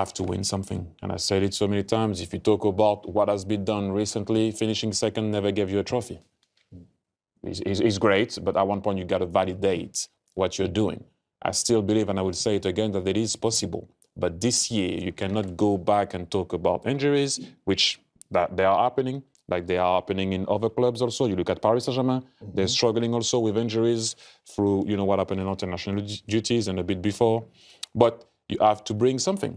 have to win something. And I said it so many times. If you talk about what has been done recently, finishing second never gave you a trophy. It's great, but at one point you got to validate what you're doing. I still believe, and I will say it again, that it is possible. But this year, you cannot go back and talk about injuries, which that they are happening, like they are happening in other clubs also. You look at Paris Saint-Germain, they're struggling also with injuries through, what happened in international duties and a bit before. But you have to bring something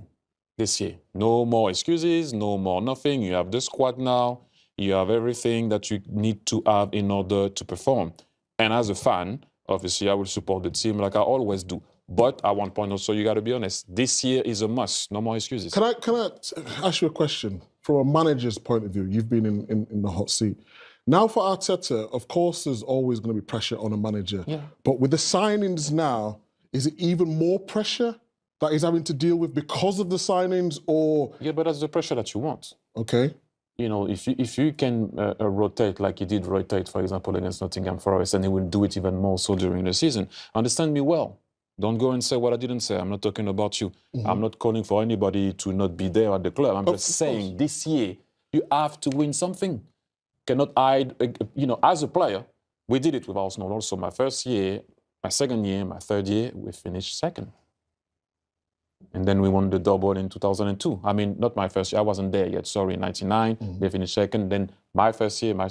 this year. No more excuses, no more nothing. You have the squad now. You have everything that you need to have in order to perform. And as a fan, obviously, I will support the team like I always do. But at one point also, you got to be honest. This year is a must. No more excuses. Can I ask you a question? From a manager's point of view, you've been in the hot seat. Now for Arteta, of course, there's always going to be pressure on a manager. Yeah. But with the signings now, is it even more pressure that he's having to deal with because of the signings, or...? Yeah, but that's the pressure that you want. Okay. If you can rotate like he did rotate, for example, against Nottingham Forest, and he will do it even more so during the season, understand me well. Don't go and say what I didn't say. I'm not talking about you. I'm not calling for anybody to not be there at the club. I'm just saying this year, you have to win something. Cannot hide, as a player, we did it with Arsenal also. My first year, my second year, my third year, we finished second. And then we won the double in 2002. I mean, not my first year. I wasn't there yet. Sorry, in 99, they finished second. Then my first year, my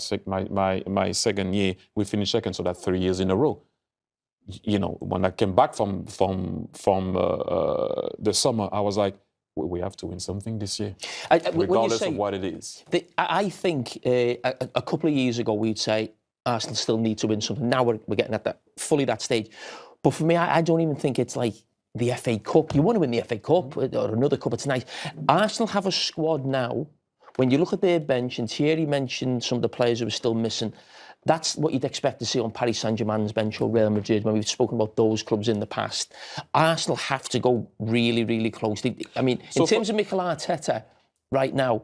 second year, we finished second. So that's 3 years in a row. When I came back from the summer, I was like, we have to win something this year, regardless of what it is. I think a couple of years ago, we'd say Arsenal still need to win something. Now we're getting at that stage. But for me, I don't even think it's like the FA Cup. You want to win the FA Cup or another cup, it's nice. Arsenal have a squad now. When you look at their bench, and Thierry mentioned some of the players who are still missing, that's what you'd expect to see on Paris Saint-Germain's bench or Real Madrid when we've spoken about those clubs in the past. Arsenal have to go really, really close. I mean, in terms of Mikel Arteta right now,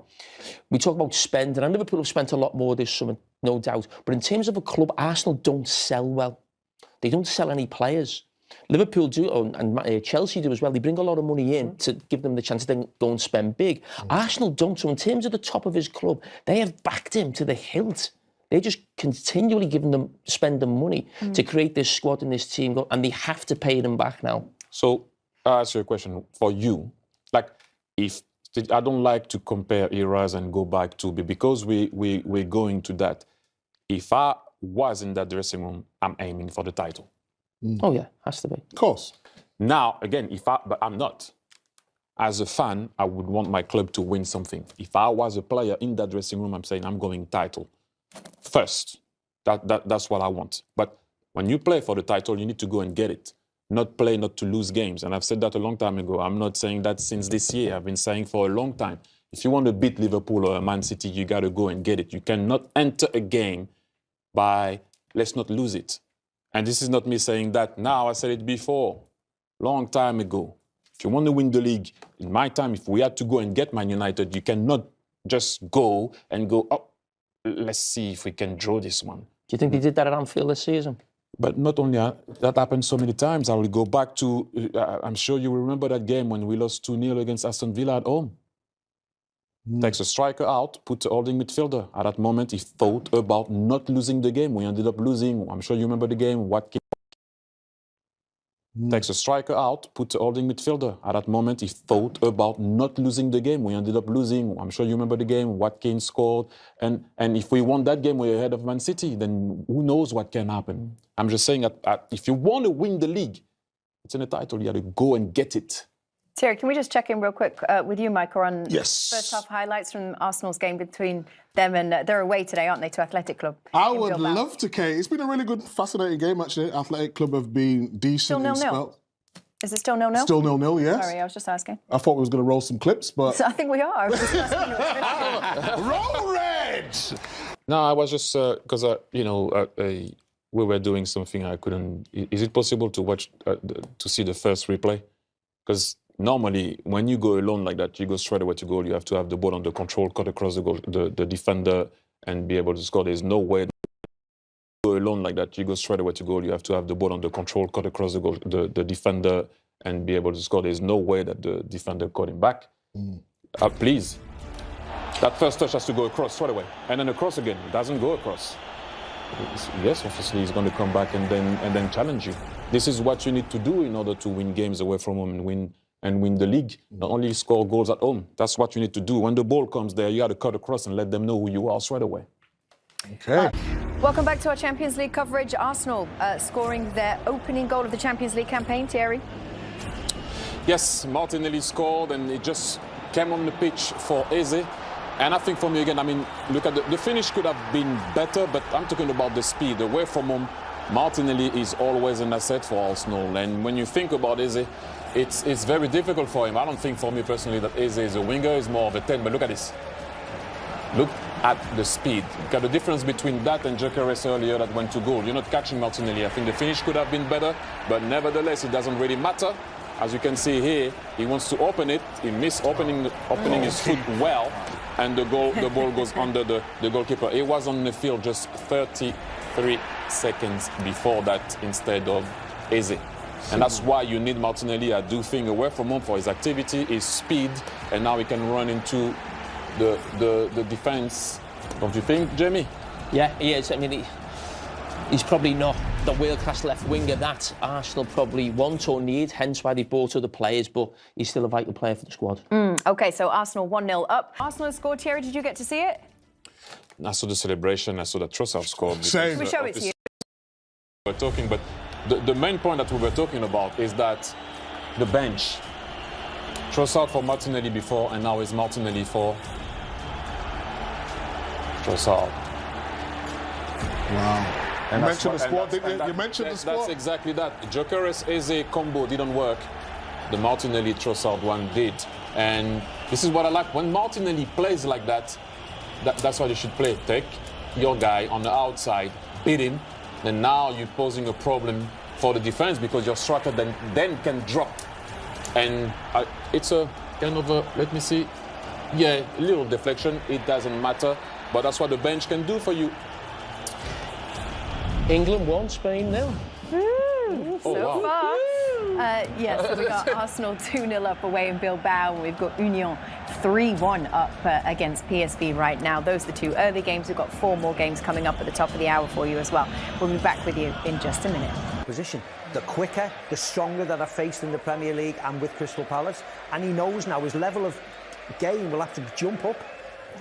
we talk about spending, and Liverpool have spent a lot more this summer, no doubt. But in terms of a club, Arsenal don't sell well. They don't sell any players. Liverpool do, and Chelsea do as well. They bring a lot of money in to give them the chance to then go and spend big. Arsenal don't. So in terms of the top of his club, they have backed him to the hilt. They're just continually spending money to create this squad and this team, and they have to pay them back now. So I'll ask you a question for you. Like, if I don't like to compare eras and go back to, because we're going to that. If I was in that dressing room, I'm aiming for the title. Oh yeah, has to be. Of course. Now, again, but I'm not. As a fan, I would want my club to win something. If I was a player in that dressing room, I'm saying I'm going title first. That's what I want. But when you play for the title, you need to go and get it. Not play, not to lose games. And I've said that a long time ago. I'm not saying that since this year. I've been saying for a long time. If you want to beat Liverpool or Man City, you got to go and get it. You cannot enter a game by, let's not lose it. And this is not me saying that now. I said it before, long time ago. If you want to win the league, in my time, if we had to go and get Man United, you cannot just go, oh, let's see if we can draw this one. Do you think they did that at Anfield this season? But not only that happened so many times. I will go back to, I'm sure you remember that game when we lost 2-0 against Aston Villa at home. Takes a striker out, puts a holding midfielder. At that moment, he thought about not losing the game. We ended up losing. I'm sure you remember the game. Takes a striker out, puts a holding midfielder. At that moment, he thought about not losing the game. We ended up losing. I'm sure you remember the game. Watkins scored. And if we won that game, we're ahead of Man City. Then who knows what can happen. I'm just saying that if you want to win the league, it's in a title. You got to go and get it. Thierry, can we just check in real quick with you, Michael, on first half highlights from Arsenal's game between them and they're away today, aren't they, to Athletic Club? I would love to, Kate. It's been a really good, fascinating game, actually. Athletic Club have been decent. Still 0-0? Is it still 0-0? Still 0-0, yes. Sorry, I was just asking. I thought we was going to roll some clips, but... So I think we are. Roll Red! No, I was just, because, we were doing something I couldn't... Is it possible to watch, to see the first replay? Because normally, when you go alone like that, you go straight away to goal. You have to have the ball under control, cut across the goal, the defender, and be able to score. There's no way. Go alone like that, you go straight away to goal. You have to have the ball under control, cut across the goal, the defender, and be able to score. There's no way that the defender caught him back. Please. That first touch has to go across straight away. And then across again. It doesn't go across. Yes, obviously he's going to come back and then challenge you. This is what you need to do in order to win games away from home and win the league. Not only score goals at home. That's what you need to do. When the ball comes there, you got to cut across and let them know who you are straight away. Okay. Welcome back to our Champions League coverage. Arsenal scoring their opening goal of the Champions League campaign, Thierry. Yes, Martinelli scored and it just came on the pitch for Eze. And I think for me again, I mean, look at the finish could have been better, but I'm talking about the speed. Away from home, Martinelli is always an asset for Arsenal. And when you think about Eze, it's very difficult for him. I don't think for me personally that Eze is a winger, he's more of a 10, but look at this. Look at the speed. Look at the difference between that and Gyökeres earlier that went to goal. You're not catching Martinelli. I think the finish could have been better, but nevertheless, it doesn't really matter. As you can see here, he wants to open it. He missed opening his foot well, and the ball goes under the goalkeeper. He was on the field just 33 seconds before that instead of Eze. And that's why you need Martinelli. I do think away from home for his activity, his speed, and now he can run into the defense. Don't you think, Jamie? Yeah, he is. I mean, he's probably not the world-class left winger that Arsenal probably want or need, hence why they've bought other players, but he's still a vital player for the squad. OK, so Arsenal 1-0 up. Arsenal has scored. Thierry, did you get to see it? I saw the celebration. I saw that Trossard scored. Same. Should we show it to you? We're talking, but the main point that we were talking about is that the bench. Trossard for Martinelli before, and now is Martinelli for Trossard. Wow. And You mentioned the squad, didn't you? You mentioned the squad. That's exactly that. Gyökeres-Eze combo didn't work. The Martinelli-Trossard one did. And this is what I like. When Martinelli plays like that, that's what you should play. Take your guy on the outside, beat him, and now you're posing a problem for the defense because your striker then can drop. And it's a kind of a, let me see, yeah, a little deflection. It doesn't matter, but that's what the bench can do for you. England 1, Spain 0. So far. Yes, so we got Arsenal 2-0 up away in Bilbao. We've got Union 3-1 up against PSV right now. Those are the two early games. We've got 4 more games coming up at the top of the hour for you as well. We'll be back with you in just a minute. Position. The quicker, the stronger that I've faced in the Premier League and with Crystal Palace. And he knows now his level of game will have to jump up.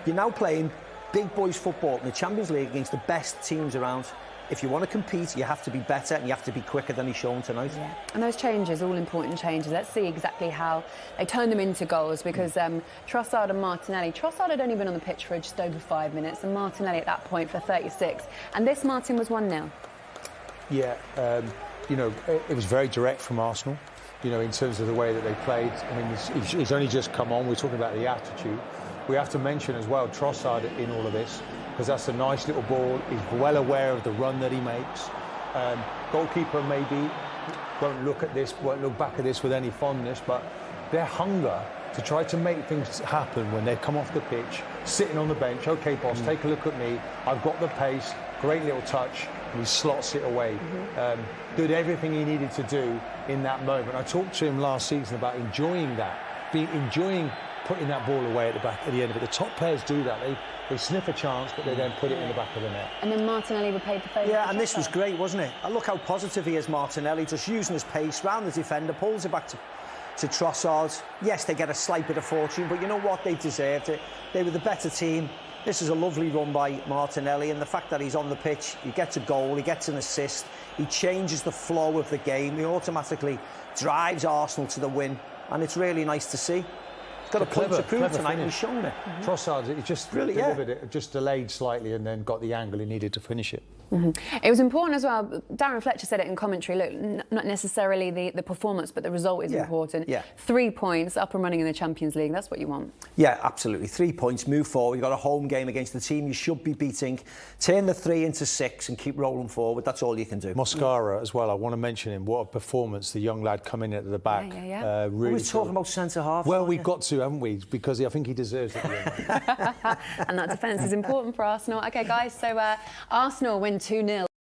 You're now playing big boys football in the Champions League against the best teams around. If you want to compete, you have to be better and you have to be quicker than he's shown tonight. Yeah. And those changes, all important changes. Let's see exactly how they turn them into goals because Trossard and Martinelli. Trossard had only been on the pitch for just over 5 minutes and Martinelli at that point for 36. And this Martin was 1-0. Yeah, it was very direct from Arsenal, in terms of the way that they played. I mean, he's only just come on. We're talking about the attitude. We have to mention as well Trossard in all of this, because that's a nice little ball. He's well aware of the run that he makes. Goalkeeper maybe won't look back at this with any fondness, but their hunger to try to make things happen when they come off the pitch, sitting on the bench, OK, boss, take a look at me. I've got the pace, great little touch, and he slots it away. Did everything he needed to do in that moment. I talked to him last season about enjoying that, enjoying putting that ball away at the end of it. The top players do that. They sniff a chance, but they then put it in the back of the net. And then Martinelli repaid the favour. Yeah, and this was great, wasn't it? And look how positive he is, Martinelli, just using his pace round the defender, pulls it back to Trossard. Yes, they get a slight bit of fortune, but you know what? They deserved it. They were the better team. This is a lovely run by Martinelli, and the fact that he's on the pitch, he gets a goal, he gets an assist, he changes the flow of the game, he automatically drives Arsenal to the win, and it's really nice to see. He's got a point to prove tonight, and he's shown it. Trossard, he just delivered it, just delayed slightly, and then got the angle he needed to finish it. It was important as well. Darren Fletcher said it in commentary. Look, not necessarily the performance, but the result is important. 3 points, up and running in the Champions League. That's what you want. Yeah, absolutely. 3 points, move forward. You've got a home game against the team you should be beating. Turn the 3 into 6 and keep rolling forward. That's all you can do. Moscara as well. I want to mention him. What a performance! The young lad coming in at the back. Yeah. Really We're talking about centre half. Well, we've got to, haven't we? Because I think he deserves it. And that defence is important for Arsenal. OK, guys, so Arsenal win 2-0.